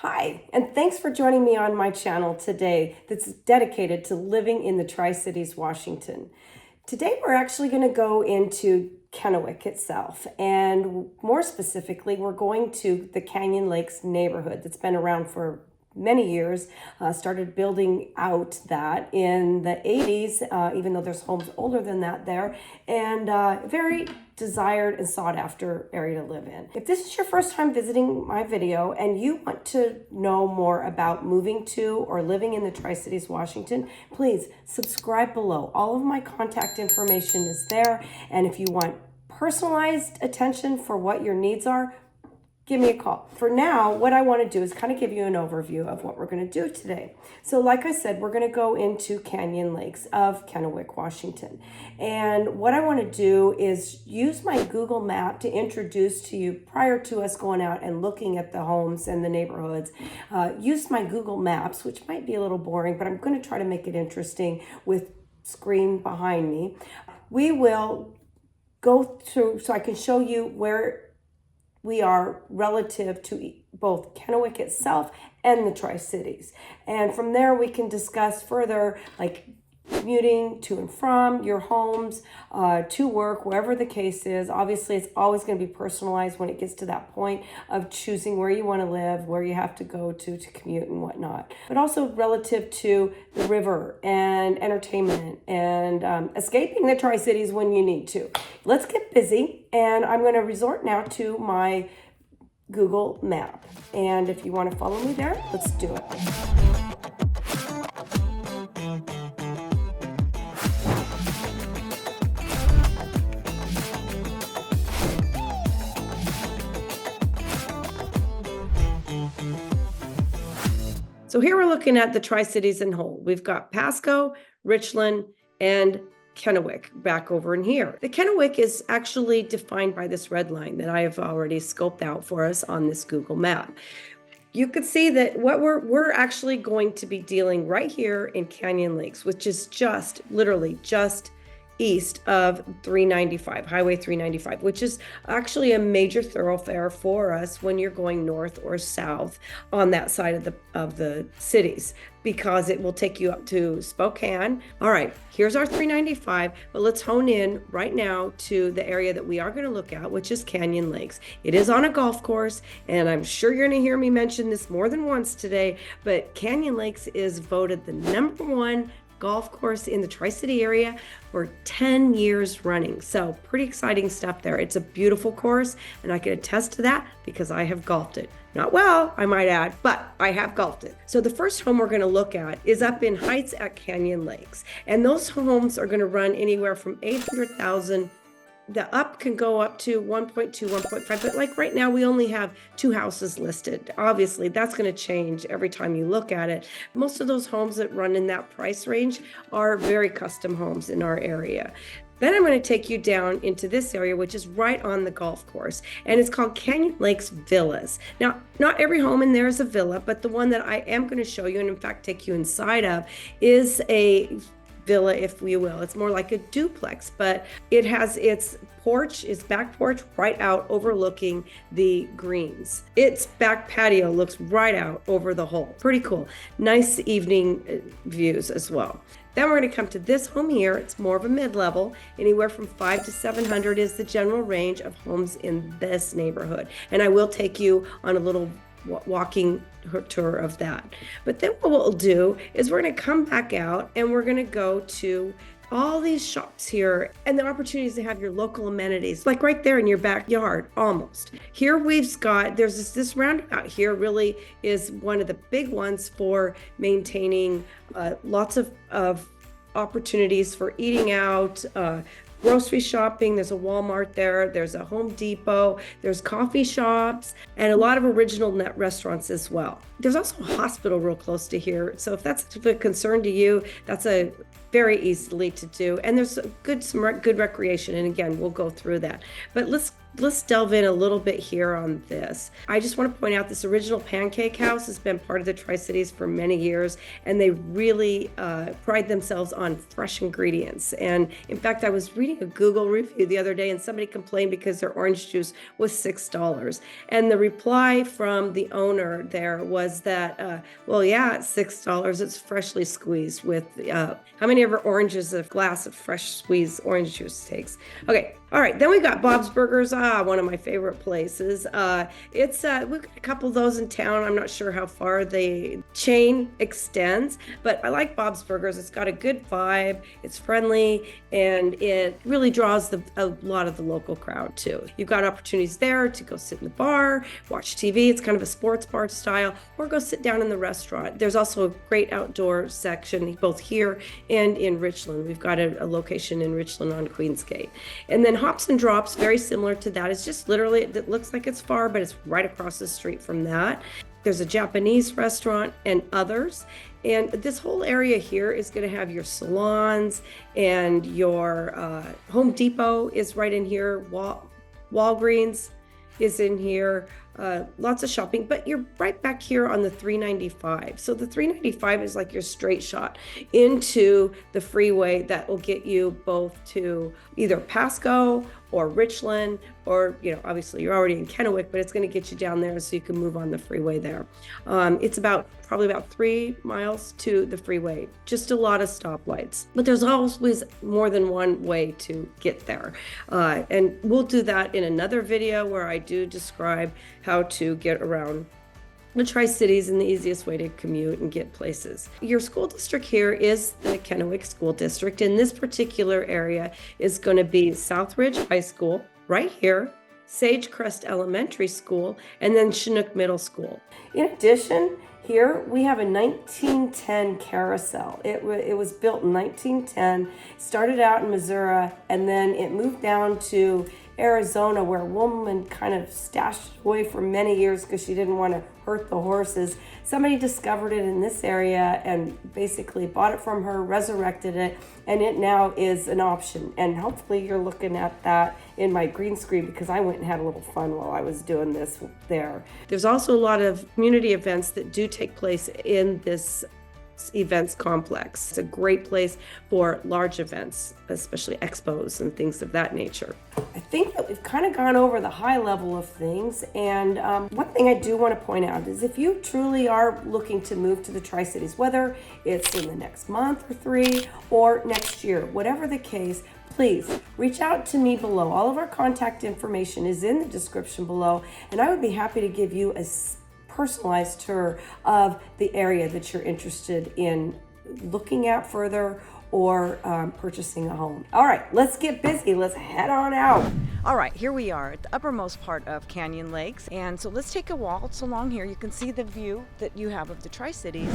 Hi, and thanks for joining me on my channel today that's dedicated to living in the Tri-Cities, Washington. Today we're actually going to go into Kennewick itself, and more specifically, we're going to the Canyon Lakes neighborhood that's been around for many years. Started building out that in the 80s, even though there's homes older than that there, and very desired and sought after area to live in. If this is your first time visiting my video and you want to know more about moving to or living in the Tri-Cities, Washington, please subscribe below. All of my contact information is there, and if you want personalized attention for what your needs are, give me a call. For now, what I want to do is kind of give you an overview of what we're going to do today. So like I said, we're going to go into Canyon Lakes of Kennewick, Washington. And what I want to do is use my Google map to introduce to you, prior to us going out and looking at the homes and the neighborhoods, use my Google Maps, which might be a little boring, but I'm going to try to make it interesting with screen behind me. We will go through so I can show you where we are relative to both Kennewick itself and the Tri-Cities. And from there we can discuss further, like commuting to and from your homes, to work, wherever the case is. Obviously, it's always going to be personalized when it gets to that point of choosing where you want to live, where you have to go to commute and whatnot. But also relative to the river and entertainment and escaping the Tri-Cities when you need to. Let's get busy, and I'm going to resort now to my Google map. And if you want to follow me there, let's do it. So here we're looking at the Tri-Cities in whole. We've got Pasco, Richland, and Kennewick back over in here. The Kennewick is actually defined by this red line that I have already scoped out for us on this Google map. You could see that what we're actually going to be dealing right here in Canyon Lakes, which is just literally just east of 395, Highway 395, which is actually a major thoroughfare for us when you're going north or south on that side of the cities, because it will take you up to Spokane. All right, here's our 395, but let's hone in right now to the area that we are going to look at, which is Canyon Lakes. It is on a golf course, and I'm sure you're going to hear me mention this more than once today, but Canyon Lakes is voted the #1 golf course in the Tri-City area for 10 years running. So pretty exciting stuff there. It's a beautiful course, and I can attest to that because I have golfed it. Not well, I might add, but I have golfed it. So the first home we're going to look at is up in Heights at Canyon Lakes. And those homes are going to run anywhere from 800,000. The up can go up to 1.2, 1.5, but like right now we only have 2 houses listed. Obviously, that's going to change every time you look at it. Most of those homes that run in that price range are very custom homes in our area. Then I'm going to take you down into this area, which is right on the golf course, and it's called Canyon Lakes Villas. Now, not every home in there is a villa, but the one that I am going to show you, and in fact take you inside of, is a villa, if we will. It's more like a duplex, but it has its porch, its back porch right out overlooking the greens. Its back patio looks right out over the whole. Pretty cool. Nice evening views as well. Then we're going to come to this home here. It's more of a mid-level. Anywhere from 500 to 700 is the general range of homes in this neighborhood. And I will take you on a little walking tour of that. But then what we'll do is we're going to come back out and we're going to go to all these shops here and the opportunities to have your local amenities, like right there in your backyard, almost. Here there's this roundabout here really is one of the big ones for maintaining lots of opportunities for eating out, grocery shopping. There's a Walmart there, there's a Home Depot, there's coffee shops, and a lot of original net restaurants as well. There's also a hospital real close to here, so if that's a concern to you, that's a very easily to do. And there's some good recreation, and again, we'll go through that. But let's Let's delve in a little bit here on this. I just want to point out this original pancake house has been part of the Tri-Cities for many years, and they really pride themselves on fresh ingredients. And in fact, I was reading a Google review the other day, and somebody complained because their orange juice was $6. And the reply from the owner there was that, well, yeah, it's $6. It's freshly squeezed with, how many ever oranges a glass of fresh squeezed orange juice takes? Okay. All right, then we got Bob's Burgers, one of my favorite places. We've got a couple of those in town. I'm not sure how far the chain extends, but I like Bob's Burgers. It's got a good vibe, it's friendly, and it really draws a lot of the local crowd too. You've got opportunities there to go sit in the bar, watch TV. It's kind of a sports bar style, or go sit down in the restaurant. There's also a great outdoor section, both here and in Richland. We've got a location in Richland on Queensgate. And then Hops and Drops, very similar to that. It's just literally, it looks like it's far, but it's right across the street from that. There's a Japanese restaurant and others. And this whole area here is going to have your salons, and your Home Depot is right in here. Walgreens is in here. Lots of shopping, but you're right back here on the 395. So the 395 is like your straight shot into the freeway that will get you both to either Pasco or Richland, or, obviously you're already in Kennewick, but it's going to get you down there so you can move on the freeway there. It's probably about 3 miles to the freeway, just a lot of stoplights, but there's always more than one way to get there. And we'll do that in another video where I do describe how to get around the Tri-Cities and the easiest way to commute and get places. Your school district here is the Kennewick School District. In this particular area is going to be Southridge High School, right here, Sagecrest Elementary School, and then Chinook Middle School. In addition, here we have a 1910 carousel. It was built in 1910, started out in Missouri, and then it moved down to Arizona, where a woman kind of stashed it away for many years because she didn't want to hurt the horses. Somebody discovered it in this area and basically bought it from her, resurrected it, and it now is an option. And hopefully you're looking at that in my green screen, because I went and had a little fun while I was doing this there. There's also a lot of community events that do take place in this events complex. It's a great place for large events, especially expos and things of that nature. I think that we've kind of gone over the high level of things, and one thing I do want to point out is if you truly are looking to move to the Tri-Cities, whether it's in the next month or 3 or next year, whatever the case, please reach out to me below. All of our contact information is in the description below, and I would be happy to give you a personalized tour of the area that you're interested in looking at further or purchasing a home. All right, let's get busy. Let's head on out. All right, here we are at the uppermost part of Canyon Lakes. And so let's take a waltz along here. You can see the view that you have of the Tri-Cities.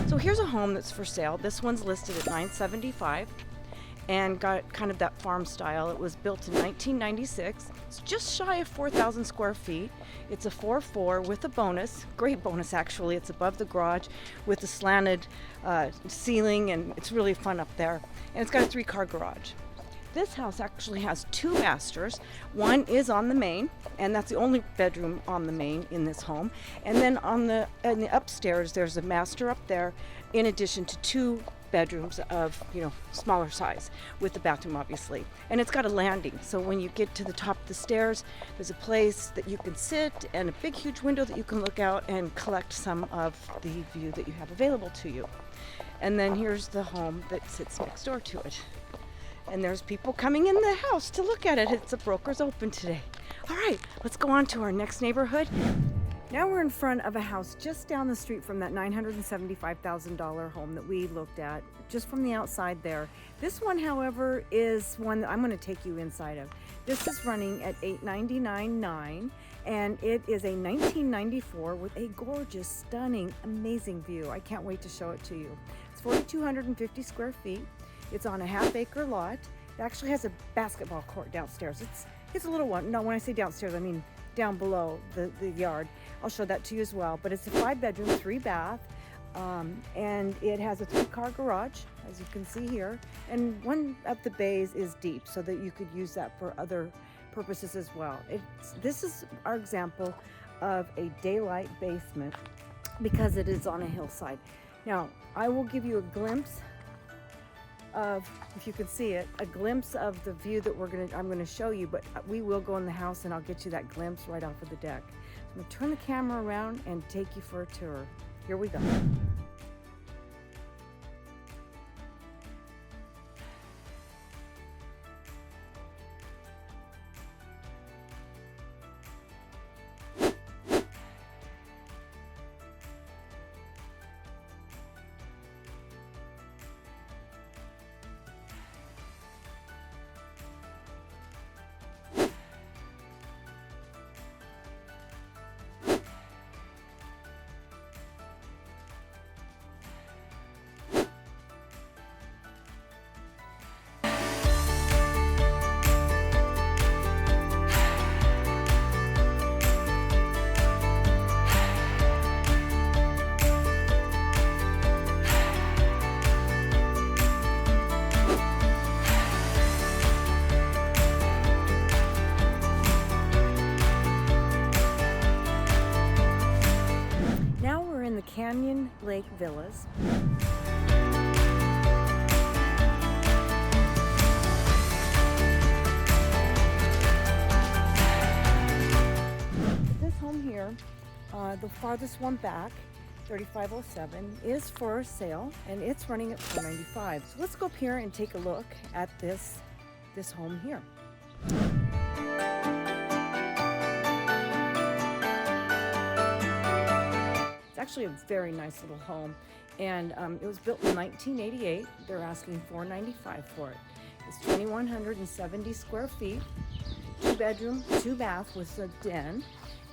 So here's a home that's for sale. This one's listed at $975 and got kind of that farm style. It was built in 1996. It's just shy of 4,000 square feet. It's a 4-4 with a bonus, great bonus actually. It's above the garage with a slanted ceiling, and it's really fun up there. And it's got a 3-car garage. This house actually has 2 masters. One is on the main, and that's the only bedroom on the main in this home. And then in the upstairs, there's a master up there, in addition to 2 bedrooms of, smaller size, with the bathroom obviously. And it's got a landing, so when you get to the top of the stairs, there's a place that you can sit and a big huge window that you can look out and collect some of the view that you have available to you. And then here's the home that sits next door to it. And there's people coming in the house to look at it. It's a broker's open today. All right, let's go on to our next neighborhood. Now we're in front of a house just down the street from that $975,000 home that we looked at, just from the outside there. This one, however, is one that I'm going to take you inside of. This is running at $899.9, and it is a 1994 with a gorgeous, stunning, amazing view. I can't wait to show it to you. It's 4,250 square feet. It's on a half-acre lot. It actually has a basketball court downstairs. It's a little one. No, when I say downstairs, I mean down below the yard. I'll show that to you as well. But it's a 5-bedroom, 3-bath, and it has a 3-car garage, as you can see here. And one of the bays is deep, so that you could use that for other purposes as well. This is our example of a daylight basement because it is on a hillside. Now, I will give you a glimpse of, if you can see it, a glimpse of the view that I'm gonna show you, but we will go in the house and I'll get you that glimpse right off of the deck. I'm gonna turn the camera around and take you for a tour. Here we go. Canyon Lake Villas. This home here, the farthest one back, 3507, is for sale, and it's running at $495. So let's go up here and take a look at this home here. Actually a very nice little home, and it was built in 1988. They're asking $495 for it. It's 2,170 square feet, 2-bedroom, 2-bath with a den,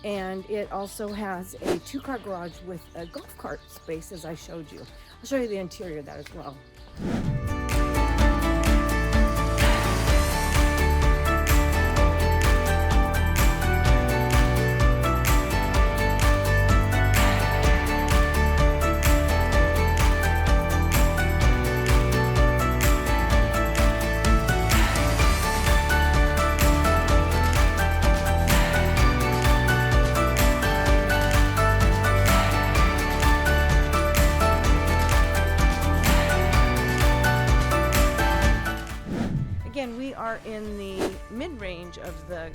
and it also has a 2-car garage with a golf cart space, as I showed you. I'll show you the interior of that as well. Again, we are in the mid-range of the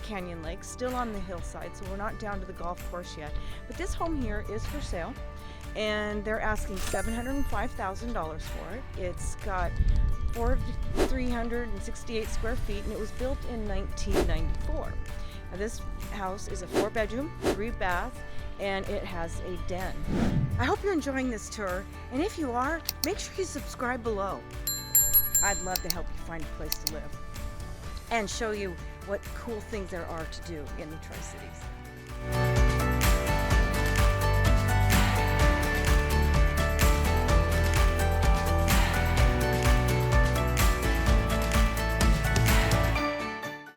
Canyon Lake, still on the hillside, so we're not down to the golf course yet. But this home here is for sale, and they're asking $705,000 for it. It's got 368 square feet, and it was built in 1994. Now, this house is a 4-bedroom, 3-bath, and it has a den. I hope you're enjoying this tour, and if you are, make sure you subscribe below. I'd love to help you find a place to live and show you what cool things there are to do in the Tri-Cities.